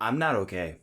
I'm not okay.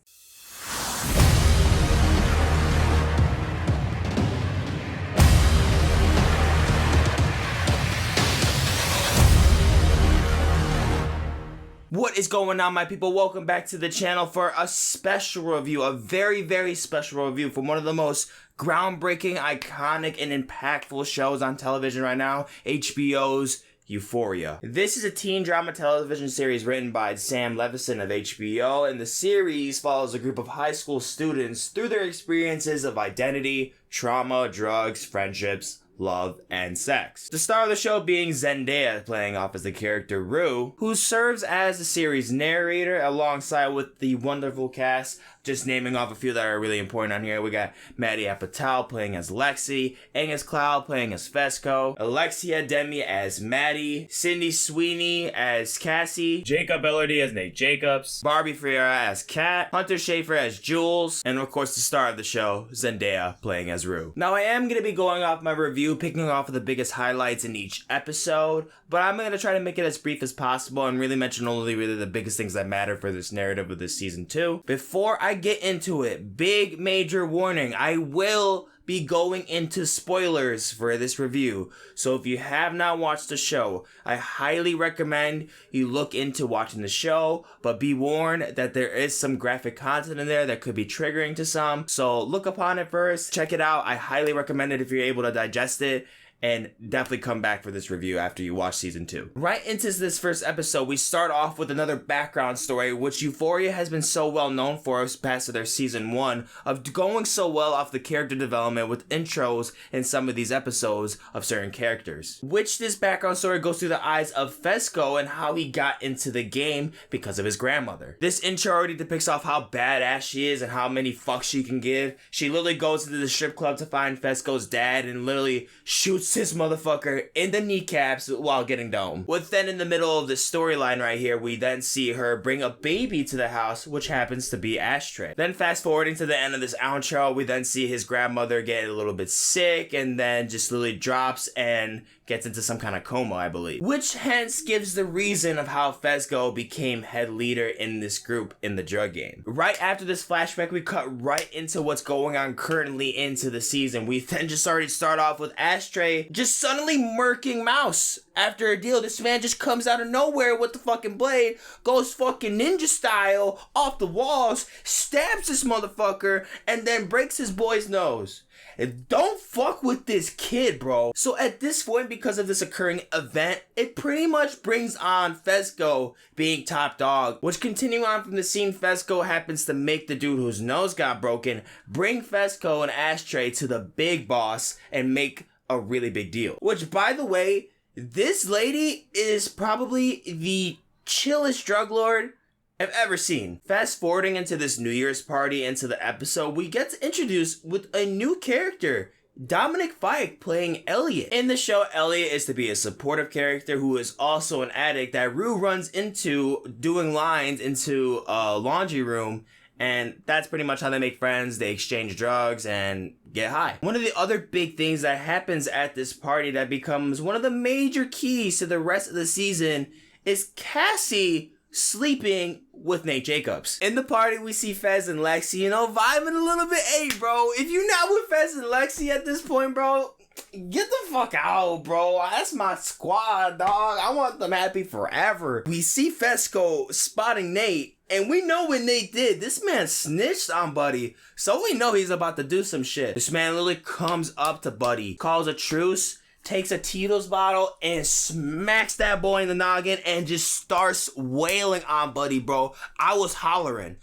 What is going on, my people? Welcome back to the channel for a special review, a very, very special review from one of the most groundbreaking, iconic, and impactful shows on television right now, HBO's Euphoria. This is a teen drama television series written by Sam Levinson of HBO, and the series follows a group of high school students through their experiences of identity, trauma, drugs, friendships, love, and sex. The star of the show being Zendaya, playing off as the character Rue, who serves as the series narrator alongside with the wonderful cast. Just naming off a few that are really important on here. We got Maddie Apatow playing as Lexi, Angus Cloud playing as Fesco, Alexia Demi as Maddie, Sydney Sweeney as Cassie, Jacob Elordi as Nate Jacobs, Barbie Ferreira as Kat, Hunter Schafer as Jules, and of course the star of the show, Zendaya, playing as Rue. Now I am going to be going off my review, picking off of the biggest highlights in each episode, but I'm going to try to make it as brief as possible and really mention only really the biggest things that matter for this narrative of this season 2. Before I get into it, big major warning, I will be going into spoilers for this review. So if you have not watched the show, I highly recommend you look into watching the show, but be warned that there is some graphic content in there that could be triggering to some. So look upon it first, check it out. I highly recommend it if you're able to digest it. And definitely come back for this review after you watch season 2. Right into this first episode, we start off with another background story, which Euphoria has been so well known for past their season 1, of going so well off the character development with intros in some of these episodes of certain characters. Which this background story goes through the eyes of Fesco and how he got into the game because of his grandmother. This intro already depicts off how badass she is and how many fucks she can give. She literally goes into the strip club to find Fesco's dad and literally shoots this motherfucker in the kneecaps while getting domed. Then in the middle of the storyline right here, we then see her bring a baby to the house, which happens to be Ashtray. Then fast forwarding to the end of this outro, we then see his grandmother get a little bit sick and then just literally drops and gets into some kind of coma, I believe. Which hence gives the reason of how Fesco became head leader in this group in the drug game. Right after this flashback, we cut right into what's going on currently into the season. We then just already start off with Ashtray just suddenly murking Mouse. After a deal, this man just comes out of nowhere with the fucking blade, goes fucking ninja style off the walls, stabs this motherfucker, and then breaks his boy's nose. And don't fuck with this kid, bro. So at this point, because of this occurring event, it pretty much brings on Fesco being top dog, which continuing on from the scene, Fesco happens to make the dude whose nose got broken bring Fesco and Ashtray to the big boss and make a really big deal. Which, by the way, this lady is probably the chillest drug lord I've ever seen. Fast forwarding into this New Year's party into the episode, we get introduced with a new character, Dominic Fike playing Elliot. In the show, Elliot is to be a supportive character who is also an addict that Rue runs into doing lines into a laundry room, and that's pretty much how they make friends. They exchange drugs and get high. One of the other big things that happens at this party that becomes one of the major keys to the rest of the season is Cassie sleeping with Nate Jacobs. In the party, we see Fez and Lexi, vibing a little bit. Hey, bro, if you're not with Fez and Lexi at this point, bro, get the fuck out, bro. That's my squad, dog. I want them happy forever. We see Fesco spotting Nate, and we know what Nate did. This man snitched on Buddy, so we know he's about to do some shit. This man literally comes up to Buddy, calls a truce, takes a Tito's bottle and smacks that boy in the noggin and just starts wailing on Buddy, bro. I was hollering.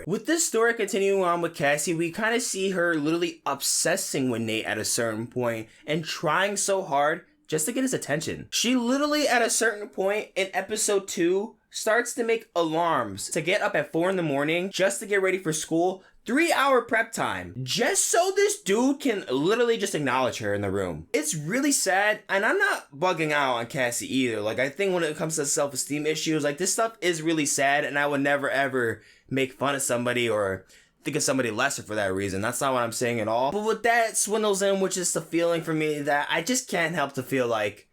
With this story continuing on with Cassie, we kind of see her literally obsessing with Nate at a certain point and trying so hard just to get his attention. She literally at a certain point in episode 2 starts to make alarms to get up at 4 in the morning just to get ready for school. 3-hour prep time, just so this dude can literally just acknowledge her in the room. It's really sad, and I'm not bugging out on Cassie either. Like, I think when it comes to self-esteem issues, like, this stuff is really sad, and I would never ever make fun of somebody or think of somebody lesser for that reason. That's not what I'm saying at all. But what that swindles in, which is the feeling for me that I just can't help to feel like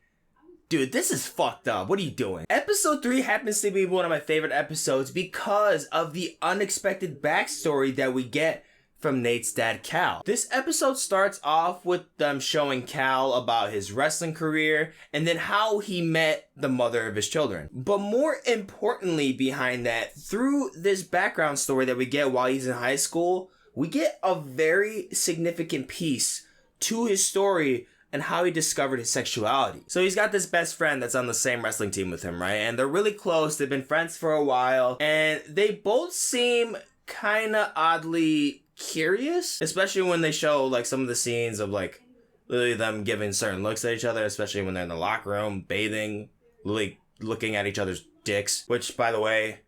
Dude, this is fucked up. What are you doing? Episode 3 happens to be one of my favorite episodes because of the unexpected backstory that we get from Nate's dad, Cal. This episode starts off with them showing Cal about his wrestling career and then how he met the mother of his children. But more importantly behind that, through this background story that we get while he's in high school, we get a very significant piece to his story and how he discovered his sexuality. So he's got this best friend that's on the same wrestling team with him, right? And they're really close. They've been friends for a while. And they both seem kind of oddly curious, especially when they show like some of the scenes of like literally them giving certain looks at each other, especially when they're in the locker room, bathing, literally looking at each other's dicks, which by the way,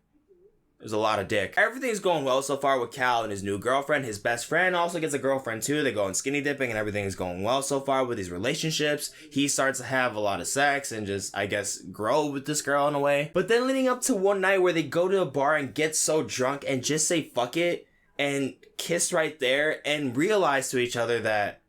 there's a lot of dick. Everything's going well so far with Cal and his new girlfriend. His best friend also gets a girlfriend too. They go on skinny dipping and everything is going well so far with these relationships. He starts to have a lot of sex and just, I guess, grow with this girl in a way. But then leading up to one night where they go to a bar and get so drunk and just say fuck it and kiss right there and realize to each other that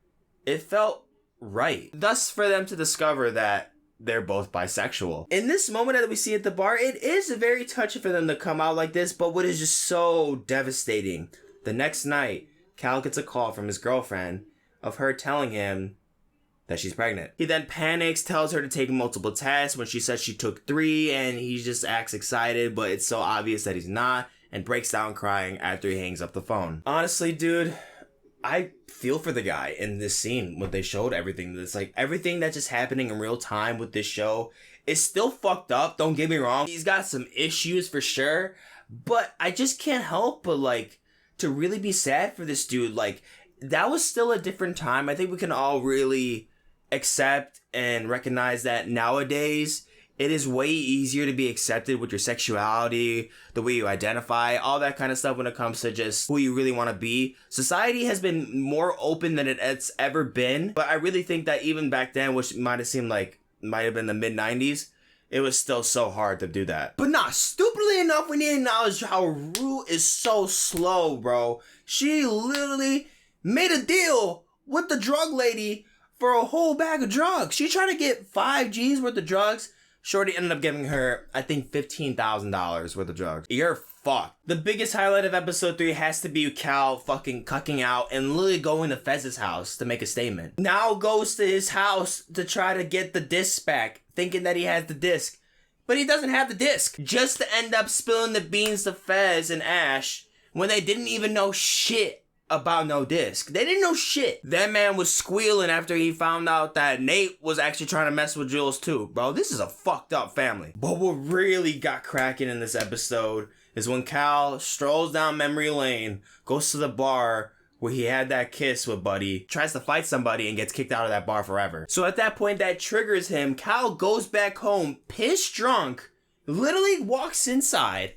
it felt right. Thus for them to discover that they're both bisexual. In this moment that we see at the bar, it is very touching for them to come out like this, but what is just so devastating, the next night, Cal gets a call from his girlfriend of her telling him that she's pregnant. He then panics, tells her to take multiple tests when she says she took 3, and he just acts excited, but it's so obvious that he's not, and breaks down crying after he hangs up the phone. Honestly, dude, I feel for the guy in this scene when they showed everything. It's like everything that's just happening in real time with this show is still fucked up. Don't get me wrong. He's got some issues for sure, but I just can't help but like to really be sad for this dude. Like that was still a different time. I think we can all really accept and recognize that nowadays it is way easier to be accepted with your sexuality, the way you identify, all that kind of stuff when it comes to just who you really want to be. Society has been more open than it's ever been. But I really think that even back then, which might have seemed like, might have been the mid-90s, it was still so hard to do that. But nah, stupidly enough, we need to acknowledge how Rue is so slow, bro. She literally made a deal with the drug lady for a whole bag of drugs. She tried to get 5 G's worth of drugs. Shorty ended up giving her, I think, $15,000 worth of drugs. You're fucked. The biggest highlight of episode 3 has to be Cal fucking cucking out and literally going to Fez's house to make a statement. Now goes to his house to try to get the disc back, thinking that he has the disc. But he doesn't have the disc. Just to end up spilling the beans to Fez and Ash when they didn't even know shit about no disc. They didn't know shit. That man was squealing after he found out that Nate was actually trying to mess with Jules too. Bro, this is a fucked up family. But what really got cracking in this episode is when Cal strolls down memory lane, goes to the bar where he had that kiss with Buddy, tries to fight somebody and gets kicked out of that bar forever. So at that point that triggers him. Cal goes back home, pissed drunk, literally walks inside,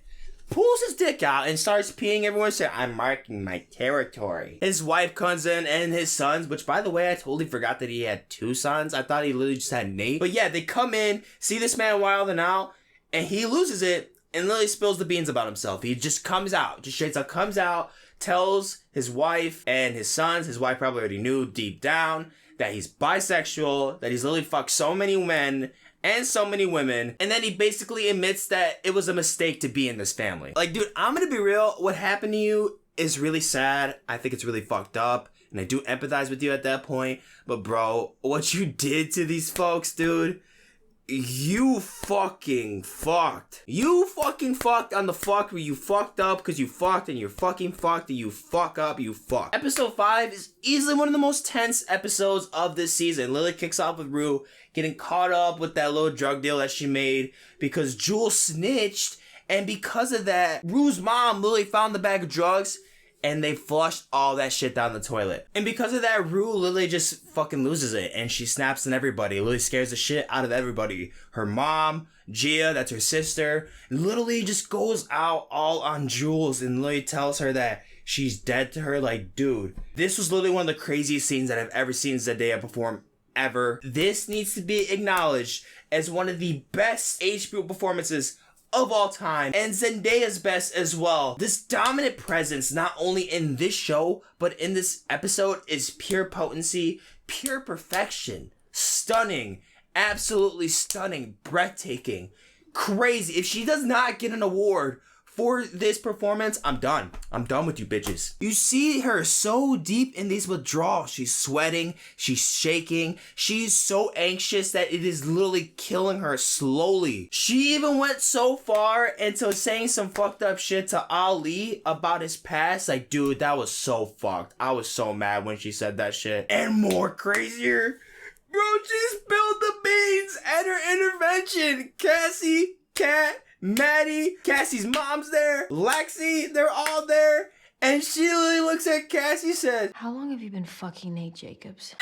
pulls his dick out and starts peeing everywhere, saying, I'm marking my territory. His wife comes in and his sons, which by the way, I totally forgot that he had 2 sons. I thought he literally just had Nate. But yeah, they come in, see this man wilding out, and he loses it and literally spills the beans about himself. He just comes out, just straight up comes out, tells his wife and his sons, his wife probably already knew deep down, that he's bisexual, that he's literally fucked so many men and so many women, and then he basically admits that it was a mistake to be in this family. Like, dude, I'm gonna be real, what happened to you is really sad. I think it's really fucked up, and I do empathize with you at that point, but bro, what you did to these folks, dude, you fucking fucked. You fucking fucked on the fuck where you fucked up because you fucked and you're fucking fucked and you fuck up, you fuck. Episode 5 is easily one of the most tense episodes of this season. Lily kicks off with Rue getting caught up with that little drug deal that she made because Jules snitched, and because of that, Rue's mom literally found the bag of drugs and they flushed all that shit down the toilet. And because of that, Rue literally just fucking loses it and she snaps on everybody. Literally scares the shit out of everybody. Her mom, Gia, that's her sister, literally just goes out all on Jules and literally tells her that she's dead to her. Like, dude, this was literally one of the craziest scenes that I've ever seen Zendaya perform ever. This needs to be acknowledged as one of the best HBO performances of all time, and Zendaya's best as well. This dominant presence, not only in this show, but in this episode, is pure potency, pure perfection, stunning, Absolutely stunning, breathtaking, crazy. If she does not get an award for this performance, I'm done. I'm done with you bitches. You see her so deep in these withdrawals. She's sweating, she's shaking, she's so anxious that it is literally killing her slowly. She even went so far into saying some fucked up shit to Ali about his past. Like, dude, that was so fucked. I was so mad when she said that shit. And more crazier, bro, she spilled the beans at her intervention. Cassie, Kat, Maddie, Cassie's mom's there, Lexi, they're all there. And she literally looks at Cassie, said, "How long have you been fucking Nate Jacobs?"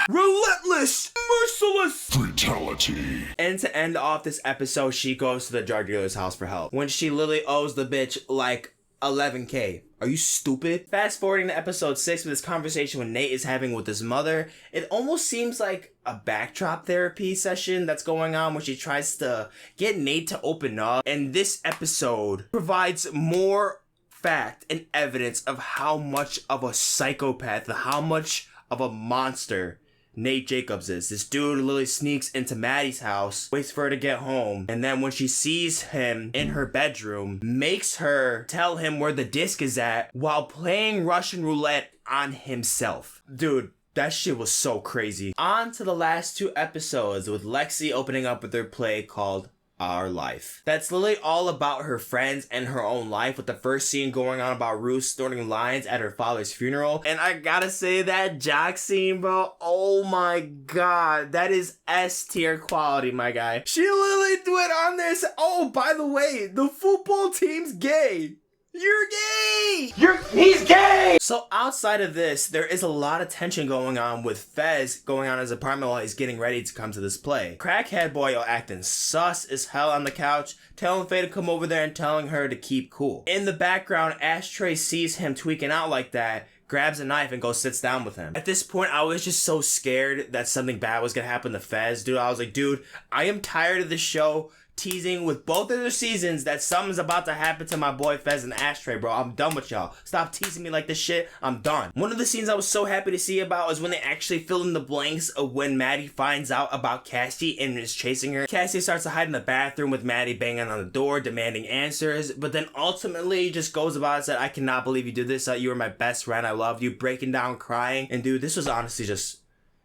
Relentless, merciless fatality. And to end off this episode, she goes to the drug dealer's house for help when she literally owes the bitch like 11K. Are you stupid? Fast forwarding to episode 6 with this conversation with Nate is having with his mother, it almost seems like a backdrop therapy session that's going on where she tries to get Nate to open up. And this episode provides more fact and evidence of how much of a psychopath, how much of a monster Nate Jacobs is. This dude literally sneaks into Maddie's house, waits for her to get home, and then when she sees him in her bedroom, makes her tell him where the disc is at while playing Russian roulette on himself. Dude, that shit was so crazy. On to the last 2 episodes with Lexi opening up with her play called Our Life. That's literally all about her friends and her own life, with the first scene going on about Ruth snorting lines at her father's funeral. And I gotta say, that jock scene, bro, oh my god, that is S tier quality, my guy. She literally went on there and said, oh, by the way, the football team's gay. You're gay! He's gay! So outside of this, there is a lot of tension going on with Fez going on in his apartment while he's getting ready to come to this play. Crackhead boyo acting sus as hell on the couch, telling Faye to come over there and telling her to keep cool. In the background, Ashtray sees him tweaking out like that, grabs a knife and goes sits down with him. At this point, I was just so scared that something bad was gonna happen to Fez. Dude, I was like, dude, I am tired of this show teasing with both of their seasons that something's about to happen to my boy Fez and Ashtray, bro. I'm done with y'all. Stop teasing me like this shit. I'm done. One of the scenes I was so happy to see about is when they actually fill in the blanks of when Maddie finds out about Cassie and is chasing her. Cassie starts to hide in the bathroom with Maddie banging on the door, demanding answers, but then ultimately just goes about it and said, I cannot believe you did this. You were my best friend. I love you. Breaking down, crying. And dude, this was honestly just...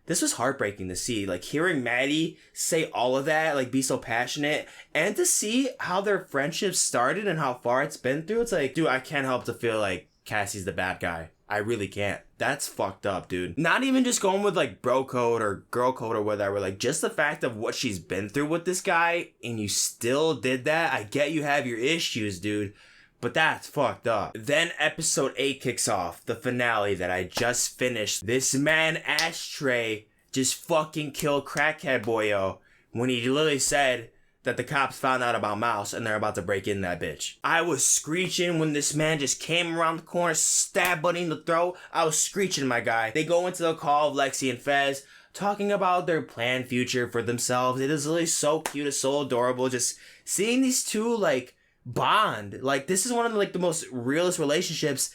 this was heartbreaking to see, like hearing Maddie say all of that, like be so passionate, and to see how their friendship started and how far it's been through. It's like, dude, I can't help to feel like Cassie's the bad guy. I really can't. That's fucked up, dude. Not even just going with like bro code or girl code or whatever, like just the fact of what she's been through with this guy and you still did that. I get you have your issues, dude, but that's fucked up. Then episode 8 kicks off, the finale that I just finished. This man, Ashtray, just fucking killed Crackhead Boyo when he literally said that the cops found out about Mouse and they're about to break in that bitch. I was screeching when this man just came around the corner, stabbed Buddy in the throat. I was screeching, my guy. They go into the call of Lexi and Fez, talking about their planned future for themselves. It is really so cute, it's so adorable. Just seeing these two, like, bond. Like, this is one of the, like, the most realest relationships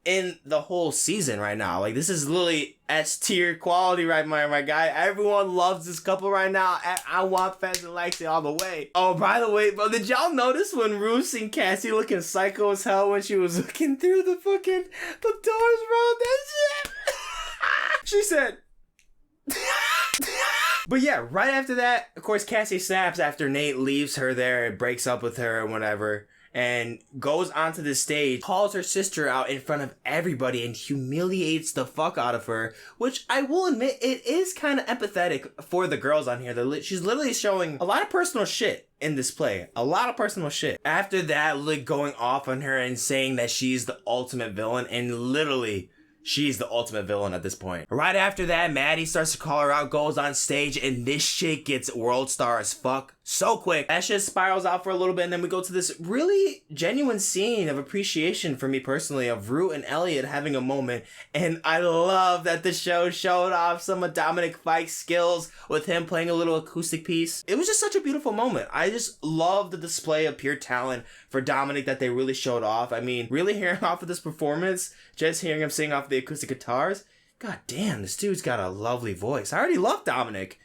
in the whole season right now. Like, this is literally S tier quality right, my guy. Everyone loves this couple right now. I want Fez and Lexi all the way. Oh, by the way, bro, did y'all notice when Ruth and Cassie looking psycho as hell when she was looking through the fucking the doors, bro? That shit. She said. But yeah, right after that, of course, Cassie snaps after Nate leaves her there and breaks up with her and whatever, and goes onto the stage, calls her sister out in front of everybody and humiliates the fuck out of her, which I will admit, it is kind of empathetic for the girls on here. She's literally showing a lot of personal shit in this play. A lot of personal shit. After that, like, going off on her and saying that she's the ultimate villain, and literally... she's the ultimate villain at this point. Right after that, Maddie starts to call her out, goes on stage, and this shit gets world star as fuck so quick. That shit spirals out for a little bit, and then we go to this really genuine scene of appreciation for me personally of Root and Elliot having a moment. And I love that the show showed off some of Dominic Fike's skills with him playing a little acoustic piece. It was just such a beautiful moment. I just love the display of pure talent for Dominic that they really showed off. I mean, really hearing off of this performance, just hearing him sing off the acoustic guitars, god damn, this dude's got a lovely voice. I already love Dominic.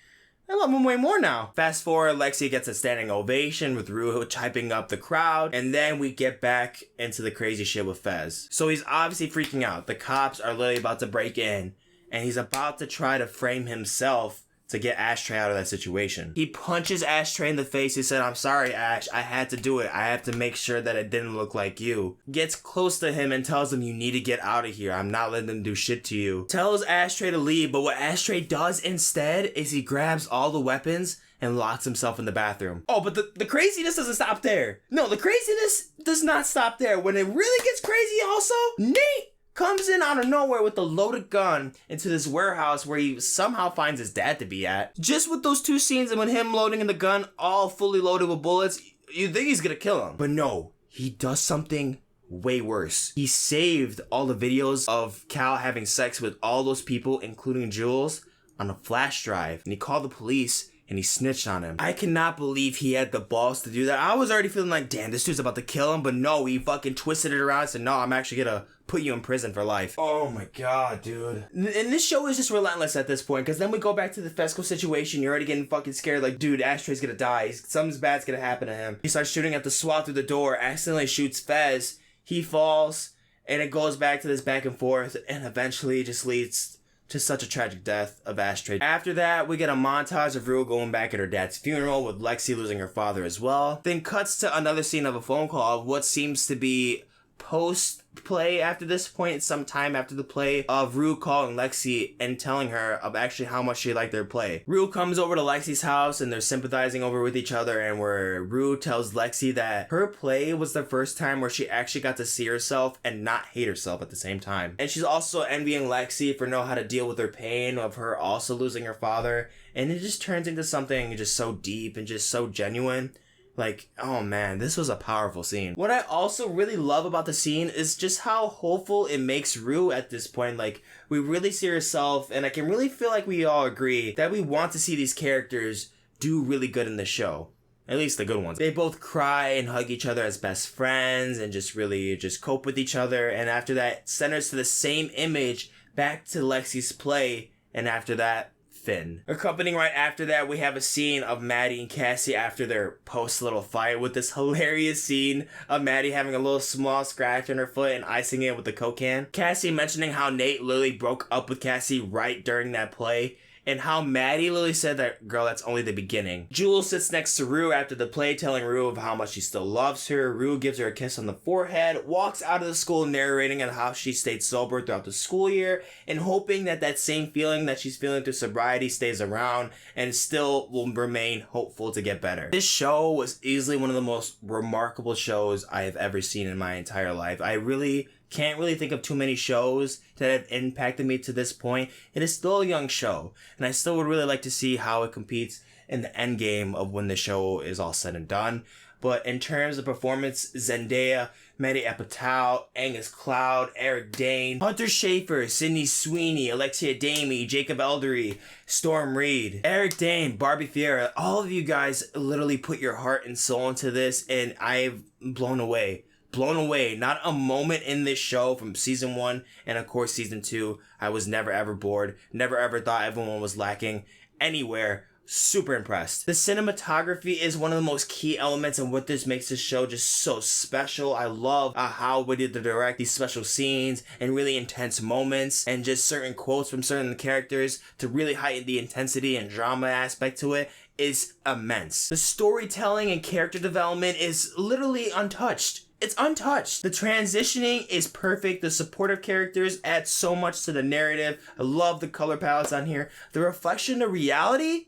I love him way more now. Fast forward, Lexi gets a standing ovation with Rue hyping up the crowd, and then we get back into the crazy shit with Fez. So he's obviously freaking out. The cops are literally about to break in, and he's about to try to frame himself to get Ashtray out of that situation. He punches Ashtray in the face. He said, "I'm sorry, Ash. I had to do it. I have to make sure that it didn't look like you." Gets close to him and tells him, "You need to get out of here. I'm not letting them do shit to you." Tells Ashtray to leave, but what Ashtray does instead is he grabs all the weapons and locks himself in the bathroom. Oh, but the craziness doesn't stop there. No, the craziness does not stop there. When it really gets crazy also, Nate comes in out of nowhere with a loaded gun into this warehouse where he somehow finds his dad to be at. Just with those two scenes and with him loading in the gun all fully loaded with bullets, you think he's gonna kill him. But no, he does something way worse. He saved all the videos of Cal having sex with all those people, including Jules, on a flash drive. And he called the police and he snitched on him. I cannot believe he had the balls to do that. I was already feeling like, damn, this dude's about to kill him. But no, he fucking twisted it around and said, "No, I'm actually gonna put you in prison for life." Oh my god, dude. And this show is just relentless at this point, because then we go back to the Fesco situation. You're already getting fucking scared, like, dude, Ashtray's gonna die. Something bad's gonna happen to him. He starts shooting at the SWAT through the door, accidentally shoots Fez. He falls, and it goes back to this back and forth, and eventually just leads to such a tragic death of Ashtray. After that, we get a montage of Rue going back at her dad's funeral, with Lexi losing her father as well. Then cuts to another scene of a phone call of what seems to be post-play after this point, sometime after the play, of Rue calling Lexi and telling her of actually how much she liked their play. Rue comes over to Lexi's house and they're sympathizing over with each other, and where Rue tells Lexi that her play was the first time where she actually got to see herself and not hate herself at the same time. And she's also envying Lexi for knowing how to deal with her pain of her also losing her father, and it just turns into something just so deep and just so genuine. Like, oh man, this was a powerful scene. What I also really love about the scene is just how hopeful it makes Rue at this point. Like, we really see herself, and I can really feel like we all agree that we want to see these characters do really good in the show. At least the good ones. They both cry and hug each other as best friends and just really just cope with each other. And after that, centers to the same image back to Lexi's play. And after that, Finn. Accompanying right after that, we have a scene of Maddie and Cassie after their post-little fight, with this hilarious scene of Maddie having a little small scratch on her foot and icing it with the Coke can. Cassie mentioning how Nate literally broke up with Cassie right during that play, and how Maddie literally said that, "Girl, that's only the beginning." Jules sits next to Rue after the play, telling Rue of how much she still loves her. Rue gives her a kiss on the forehead, walks out of the school narrating on how she stayed sober throughout the school year, and hoping that that same feeling that she's feeling through sobriety stays around and still will remain hopeful to get better. This show was easily one of the most remarkable shows I have ever seen in my entire life. I really can't really think of too many shows that have impacted me to this point. It is still a young show, and I still would really like to see how it competes in the end game of when the show is all said and done. But in terms of performance, Zendaya, Maddie Apatow, Angus Cloud, Eric Dane, Hunter Schafer, Sydney Sweeney, Alexia Damie, Jacob Eldery, Storm Reed, Eric Dane, Barbie Fiera, all of you guys literally put your heart and soul into this, and I've blown away. Not a moment in this show from season 1 and of course season 2. I was never ever bored. Never ever thought everyone was lacking anywhere. Super impressed. The cinematography is one of the most key elements in what this makes this show just so special. I love how we did to direct these special scenes and really intense moments and just certain quotes from certain characters to really heighten the intensity and drama aspect to it is immense. The storytelling and character development is literally untouched. It's untouched. The transitioning is perfect. The supportive characters add so much to the narrative. I love the color palettes on here. The reflection of reality?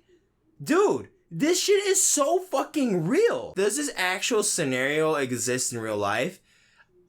Dude, this shit is so fucking real. Does this actual scenario exist in real life?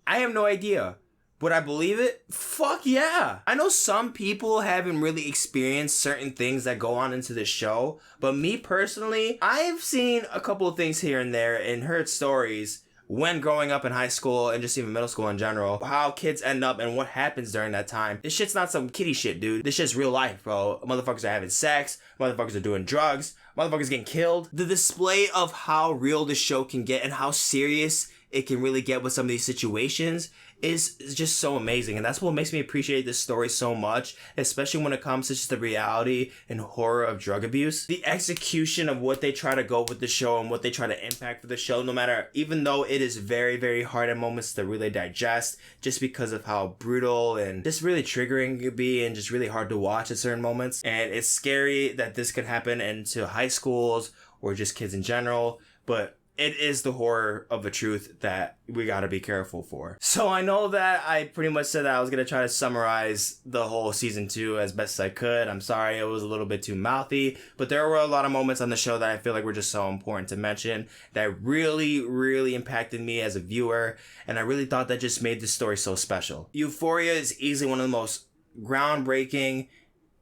I have no idea. Would I believe it? Fuck yeah. I know some people haven't really experienced certain things that go on into this show, but me personally, I've seen a couple of things here and there and heard stories when growing up in high school and just even middle school in general, how kids end up and what happens during that time. This shit's not some kiddie shit, dude. This shit's real life, bro. Motherfuckers are having sex. Motherfuckers are doing drugs. Motherfuckers getting killed. The display of how real this show can get and how serious it can really get with some of these situations is just so amazing. And that's what makes me appreciate this story so much, especially when it comes to just the reality and horror of drug abuse. The execution of what they try to go with the show and what they try to impact for the show, no matter, even though it is very, very hard at moments to really digest, just because of how brutal and just really triggering it could be and just really hard to watch at certain moments. And it's scary that this could happen into high schools or just kids in general, but it is the horror of the truth that we gotta be careful for. So I know that I pretty much said that I was gonna try to summarize the whole season 2 as best as I could. I'm sorry it was a little bit too mouthy, but there were a lot of moments on the show that I feel like were just so important to mention that really, really impacted me as a viewer, and I really thought that just made this story so special. Euphoria is easily one of the most groundbreaking,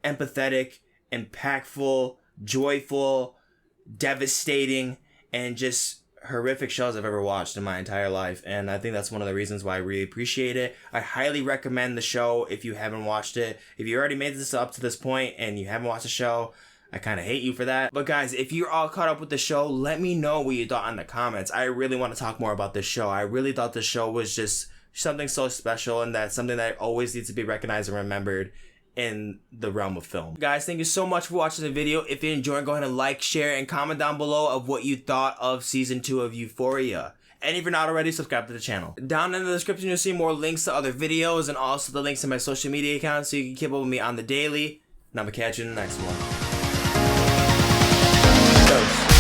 empathetic, impactful, joyful, devastating, and just horrific shows I've ever watched in my entire life, and I think that's one of the reasons why I really appreciate it. I highly recommend the show if you haven't watched it. If you already made this up to this point and you haven't watched the show, I kind of hate you for that. But guys, if you're all caught up with the show, let me know what you thought in the comments. I really want to talk more about this show. I really thought the show was just something so special, and that's something that always needs to be recognized and remembered in the realm of film. Guys, thank you so much for watching the video. If you enjoyed, go ahead and like, share, and comment down below of what you thought of season 2 of Euphoria. And if you're not already, subscribe to the channel. Down in the description, you'll see more links to other videos and also the links to my social media accounts so you can keep up with me on the daily. And I'm gonna catch you in the next one. Dose.